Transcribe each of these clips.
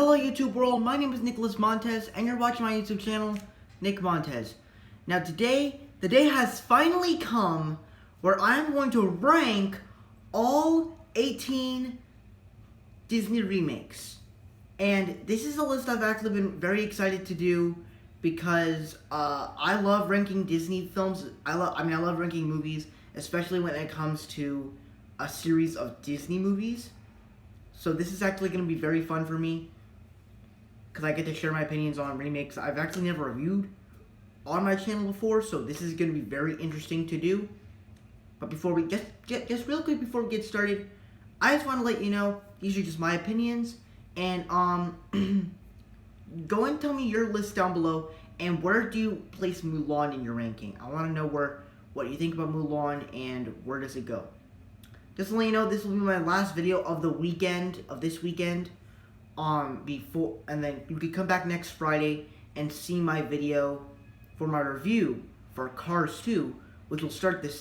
Hello YouTube world, my name is Nicholas Montez and you're watching my YouTube channel, Nick Montez. Now today, the day has finally come where I'm going to rank all 18 Disney remakes. And this is a list I've actually been very excited to do because I love ranking Disney films. I love ranking movies, especially when it comes to a series of Disney movies. So this is actually going to be very fun for me because I get to share my opinions on remakes I've actually never reviewed on my channel before, so this is going to be very interesting to do. But before we just real quick before we get started, I just want to let you know these are just my opinions, and go and tell me your list down below and where do you place Mulan in your ranking. I want to know what you think about Mulan and where does it go. Just to let you know, this will be my last video of the weekend, of this weekend. Before, and then you can come back next Friday and see my video for my review for Cars 2, which will start the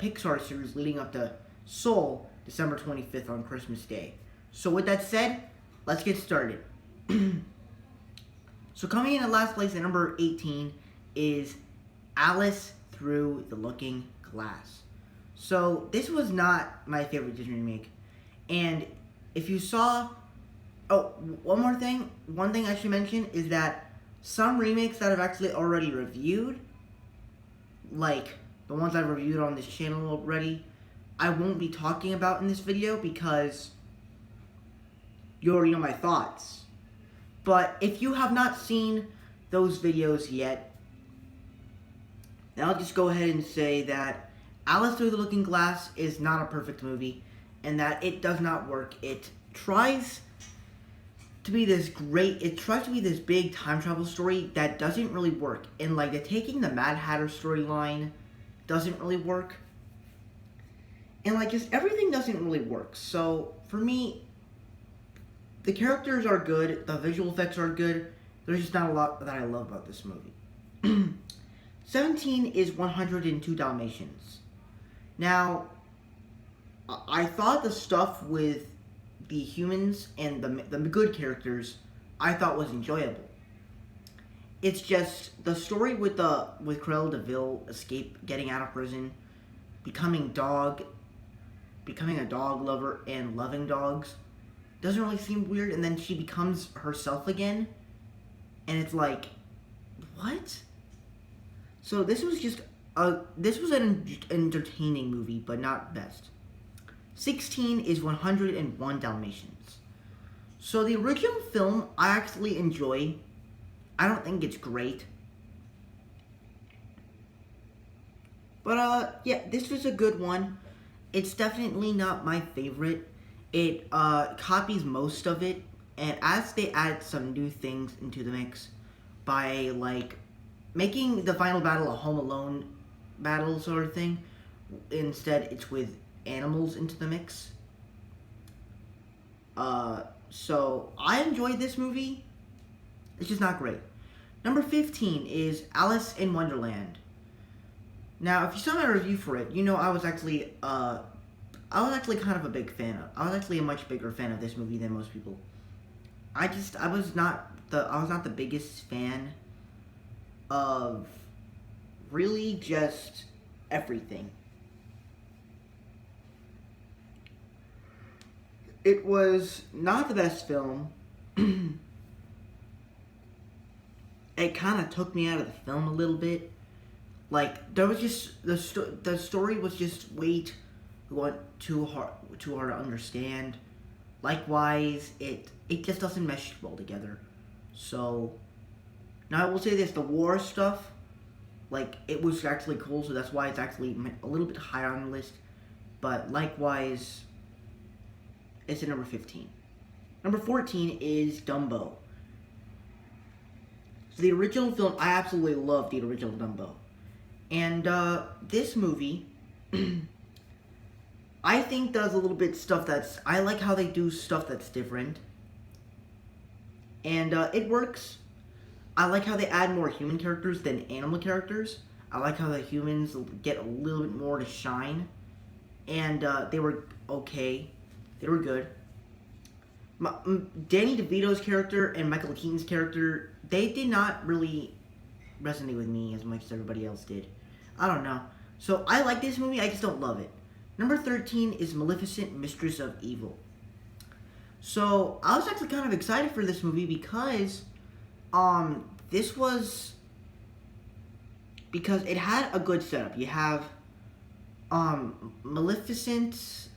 Pixar series leading up to Soul, December 25th on Christmas Day. So with that said, let's get started. So coming in at last place at number 18 is Alice Through the Looking Glass. So this was not my favorite Disney remake, and if you saw, one thing I should mention is that some remakes that I've actually already reviewed, like the ones I've reviewed on this channel already, I won't be talking about in this video because you already know my thoughts. But if you have not seen those videos yet, then I'll just go ahead and say that Alice Through the Looking Glass is not a perfect movie, and that it does not work. It tries to be this big time travel story that doesn't really work. And like the taking the Mad Hatter storyline doesn't really work. And like just everything doesn't really work. So for me, the characters are good, the visual effects are good. There's just not a lot that I love about this movie. 17 is 102 Dalmatians. Now, I thought the stuff with the humans and the good characters I thought was enjoyable. It's just the story with Cruella de Vil getting out of prison, becoming a dog lover and loving dogs doesn't really seem weird, and then she becomes herself again, and it's like, what? So this was an entertaining movie, but not best. 16 is 101 Dalmatians. So the original film I actually enjoy. I don't think it's great. But yeah, this was a good one. It's definitely not my favorite. It copies most of it, and as they add some new things into the mix by like making the final battle a Home Alone battle sort of thing, instead it's with animals into the mix. So I enjoyed this movie. It's just not great. Number 15 is Alice in Wonderland. Now, if you saw my review for it, you know I was actually kind of a big fan of. I was actually a much bigger fan of this movie than most people. I was not the biggest fan of really just everything. It was not the best film. It kind of took me out of the film a little bit. Like there was just the story was just way too hard to understand. Likewise, it just doesn't mesh well together. So now I will say this: the war stuff, like it was actually cool, so that's why it's actually a little bit higher on the list. But likewise, it's at number 15. Number 14 is Dumbo. So the original film, I absolutely love the original Dumbo. And this movie, I think does a little bit stuff I like how they do stuff that's different. And it works. I like how they add more human characters than animal characters. I like how the humans get a little bit more to shine. And they were okay. They were good. Danny DeVito's character and Michael Keaton's character, they did not really resonate with me as much as everybody else did. I don't know. So I like this movie, I just don't love it. Number 13 is Maleficent, Mistress of Evil. So I was actually kind of excited for this movie because this was because it had a good setup. You have Maleficent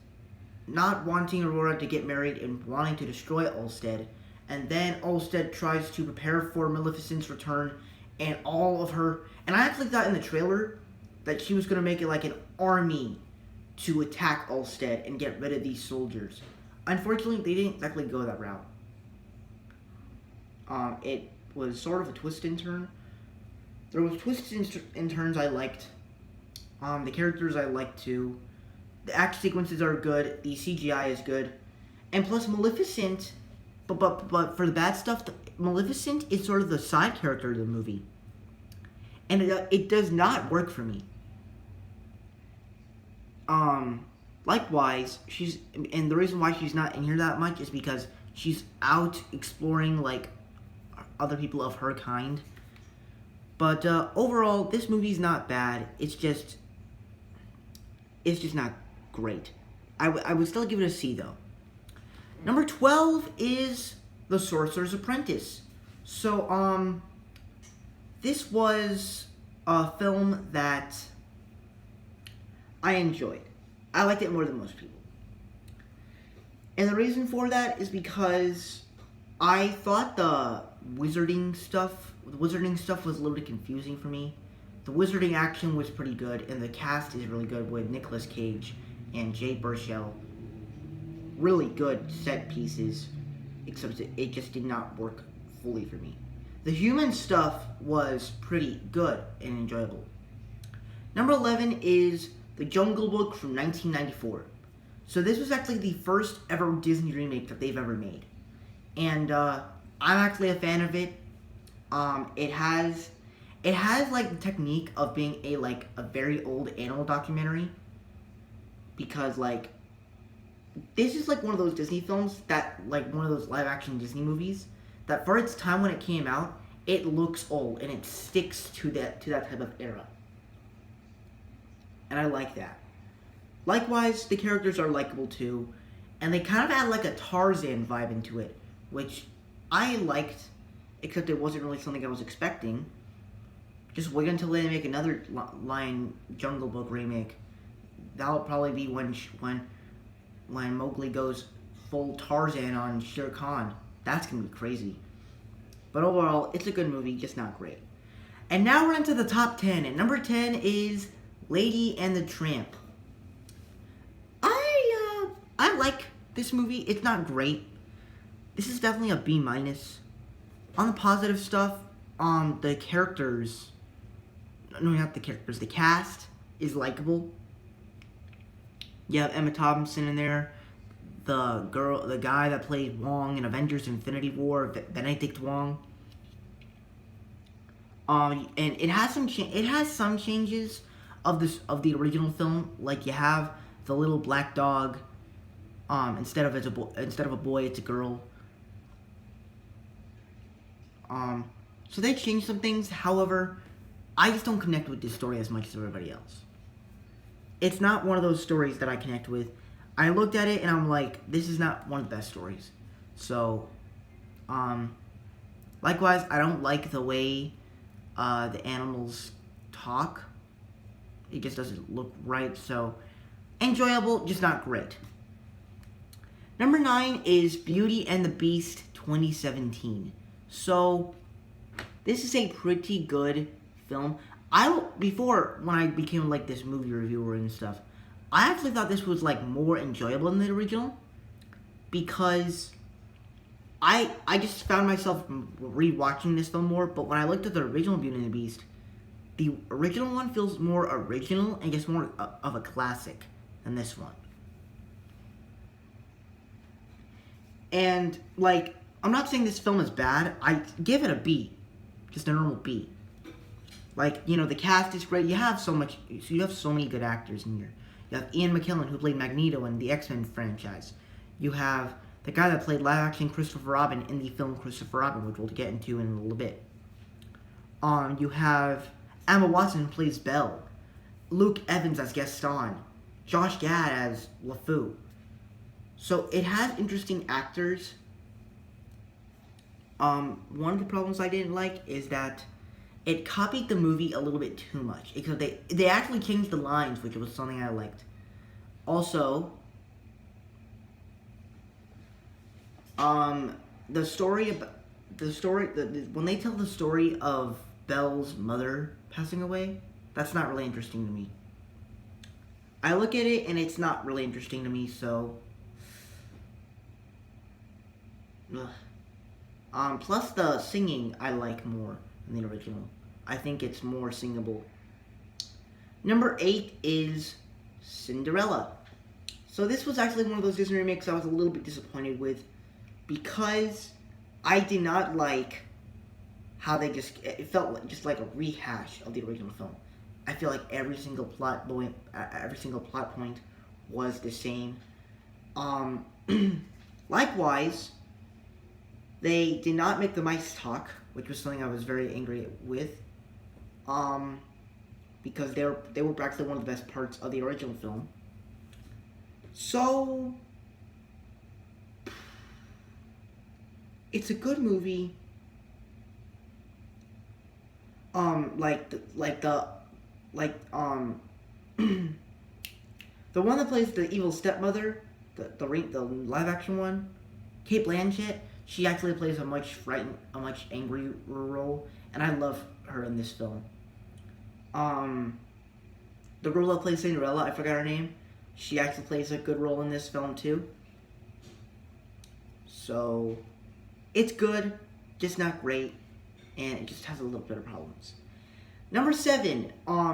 not wanting Aurora to get married and wanting to destroy Ulstead, and then Ulstead tries to prepare for Maleficent's return, and all of her, and I actually thought in the trailer that she was going to make it like an army to attack Ulstead and get rid of these soldiers. Unfortunately, they didn't exactly go that route. It was sort of a twist and turn. There was twists and turns I liked. The characters I liked too. The action sequences are good. The CGI is good. And plus Maleficent, but for the bad stuff, Maleficent is sort of the side character of the movie. And it does not work for me. Likewise, and the reason why she's not in here that much is because she's out exploring, like, other people of her kind. But, overall, this movie's not bad. It's just not great. I would still give it a C, though. Number 12 is The Sorcerer's Apprentice. So, this was a film that I enjoyed. I liked it more than most people. And the reason for that is because I thought the wizarding stuff was a little bit confusing for me. The wizarding action was pretty good, and the cast is really good with Nicolas Cage and Jay Baruchel. Really good set pieces, except it just did not work fully for me. The human stuff was pretty good and enjoyable. Number 11 is The Jungle Book from 1994. So this was actually the first ever Disney remake that they've ever made. And I'm actually a fan of it. It has like the technique of being a very old animal documentary. Because like this is like one of those Disney films that like one of those live action Disney movies that for its time when it came out, it looks old and it sticks to that type of era. And I like that. Likewise, the characters are likable too, and they kind of add like a Tarzan vibe into it, which I liked, except it wasn't really something I was expecting. Just wait until they make another Lion Jungle Book remake. That'll probably be when Mowgli goes full Tarzan on Shere Khan. That's gonna be crazy. But overall, it's a good movie, just not great. And now we're into the top 10, and number 10 is Lady and the Tramp. I like this movie. It's not great. This is definitely a B-. On the positive stuff, the characters... No, not the characters. The cast is likable. You have Emma Thompson in there. The guy that played Wong in Avengers Infinity War, Benedict Wong. And it has some changes of the original film. Like you have the little black dog. Instead of a boy, it's a girl. So they changed some things. However, I just don't connect with this story as much as everybody else. It's not one of those stories that I connect with. I looked at it and I'm like, this is not one of the best stories. So, likewise, I don't like the way the animals talk. It just doesn't look right. So, enjoyable, just not great. Number 9 is Beauty and the Beast 2017. So, this is a pretty good film. Before, when I became like this movie reviewer and stuff, I actually thought this was like more enjoyable than the original. Because I just found myself rewatching this film more. But when I looked at the original Beauty and the Beast, the original one feels more original and just more of a classic than this one. And, like, I'm not saying this film is bad. I give it a B. Just a normal B. Like, you know, the cast is great. You have so many good actors in here. You have Ian McKellen, who played Magneto in the X-Men franchise. You have the guy that played live action Christopher Robin in the film Christopher Robin, which we'll get into in a little bit. You have Emma Watson plays Belle, Luke Evans as Gaston, Josh Gad as LeFou. So it has interesting actors. One of the problems I didn't like is that it copied the movie a little bit too much. Because they actually changed the lines, which was something I liked. Also, when they tell the story of Belle's mother passing away, that's not really interesting to me. I look at it and it's not really interesting to me, so plus the singing I like more than the original. I think it's more singable. Number 8 is Cinderella. So this was actually one of those Disney remakes I was a little bit disappointed with, because I did not like how it felt like a rehash of the original film. I feel like every single plot point was the same. Likewise, they did not make the mice talk, which was something I was very angry with. Because they were actually one of the best parts of the original film. So it's a good movie. The one that plays the evil stepmother, the live action one, Kate Blanchett, she actually plays a much angrier role, and I love her in this film. The girl that plays Cinderella, I forgot her name, she actually plays a good role in this film too. So it's good, just not great, and it just has a little bit of problems. Number 7,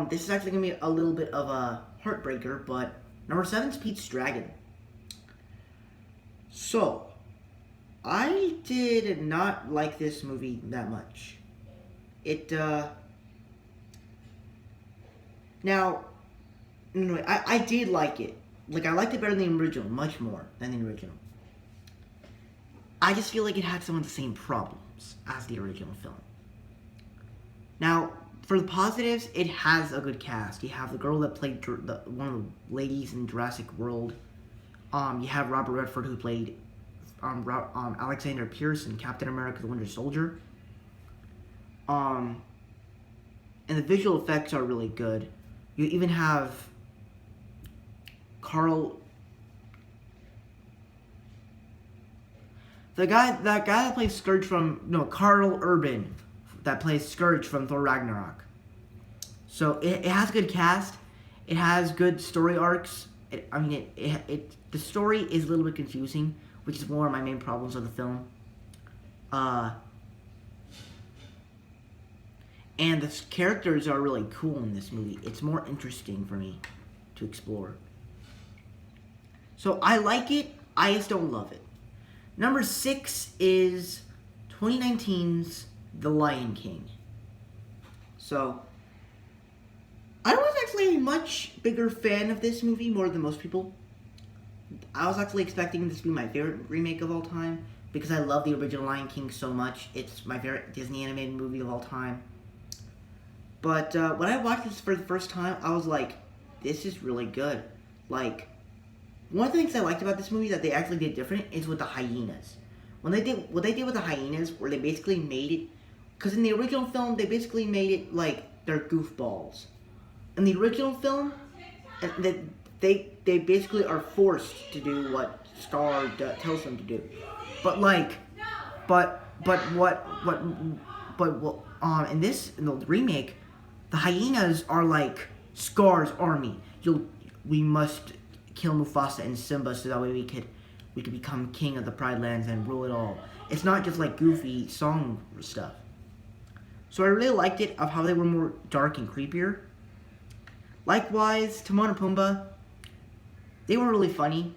this is actually going to be a little bit of a heartbreaker, but number 7 is Pete's Dragon. So, I did not like this movie that much. I did like it. Like, I liked it better than the original, much more than the original. I just feel like it had some of the same problems as the original film. Now, for the positives, it has a good cast. You have the girl that played one of the ladies in Jurassic World. You have Robert Redford, who played Alexander Pierce in Captain America: The Winter Soldier. And the visual effects are really good. You even have Carl that plays Scourge Carl Urban, that plays Scourge from Thor Ragnarok. So it has a good cast. It has good story arcs. The story is a little bit confusing, which is one of my main problems of the film. And the characters are really cool in this movie. It's more interesting for me to explore. So I like it. I just don't love it. Number 6 is 2019's The Lion King. So I was actually a much bigger fan of this movie, more than most people. I was actually expecting this to be my favorite remake of all time, because I love the original Lion King so much. It's my favorite Disney animated movie of all time. But when I watched this for the first time, I was like, this is really good. Like, one of the things I liked about this movie that they actually did different is with the hyenas. What they did with the hyenas, where they basically made it, because in the original film, they basically made it like they're goofballs. In the original film, they basically are forced to do what Scar tells them to do. But in the remake, the hyenas are like Scar's army. We must kill Mufasa and Simba so that way we could become king of the Pride Lands and rule it all. It's not just like goofy song stuff. So I really liked it of how they were more dark and creepier. Likewise, Timon and Pumbaa, they were really funny.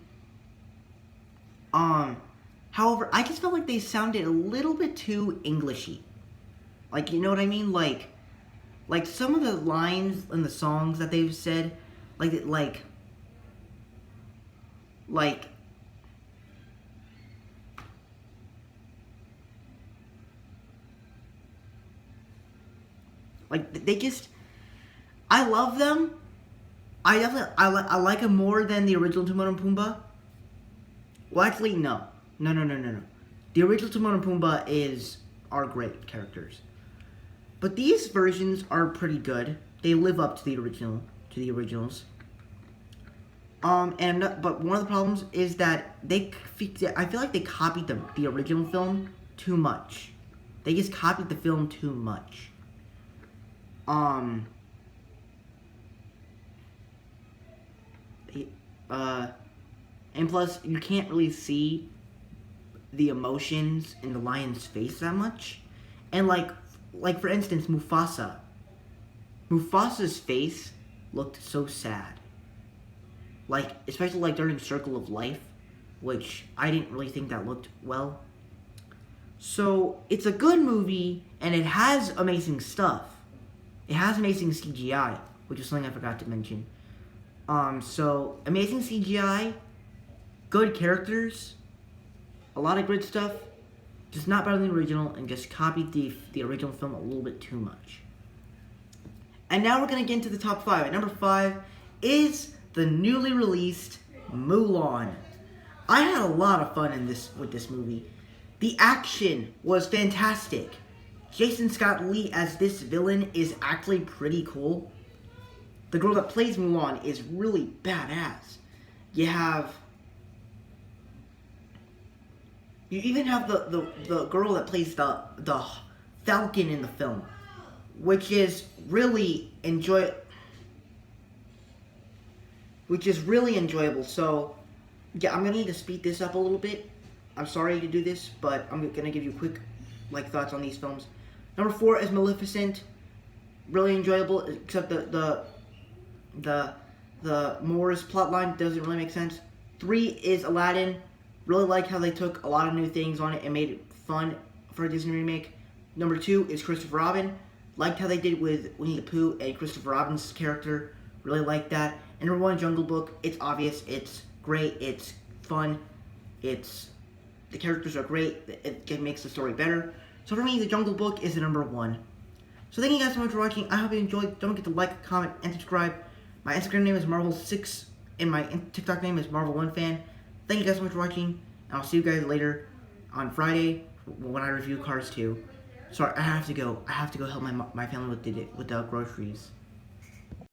However, I just felt like they sounded a little bit too Englishy. Like, you know what I mean? Like some of the lines in the songs that they've said, Like they just, I love them. I like them more than the original Timon and Pumbaa. Well, actually, no. The original Timon and Pumbaa are great characters, but these versions are pretty good. They live up to the originals. But one of the problems is that I feel like they copied the original film too much. They just copied the film too much. And plus, you can't really see the emotions in the lion's face that much. And like for instance, Mufasa's face looked so sad. Like, especially like during Circle of Life, which I didn't really think that looked well. So, it's a good movie, and it has amazing stuff. It has amazing CGI, which is something I forgot to mention. So, amazing CGI, good characters, a lot of good stuff, just not better than the original, and just copied the original film a little bit too much. And now we're going to get into the top 5. At number 5 is the newly released Mulan. I had a lot of fun with this movie. The action was fantastic. Jason Scott Lee as this villain is actually pretty cool. The girl that plays Mulan is really badass. You even have the girl that plays the Falcon in the film, which is really enjoyable. So, yeah, I'm gonna need to speed this up a little bit. I'm sorry to do this, but I'm gonna give you quick thoughts on these films. Number 4 is Maleficent. Really enjoyable, except the Moors plotline doesn't really make sense. 3 is Aladdin. Really like how they took a lot of new things on it and made it fun for a Disney remake. Number 2 is Christopher Robin. Liked how they did with Winnie the Pooh and Christopher Robin's character. Really like that. And number 1, Jungle Book. It's obvious. It's great. It's fun. The characters are great. It makes the story better. So for me, the Jungle Book is the number 1. So thank you guys so much for watching. I hope you enjoyed. Don't forget to like, comment, and subscribe. My Instagram name is Marvel6, and my TikTok name is Marvel1Fan. Thank you guys so much for watching, and I'll see you guys later on Friday when I review Cars 2. Sorry, I have to go. I have to go help my family with the groceries.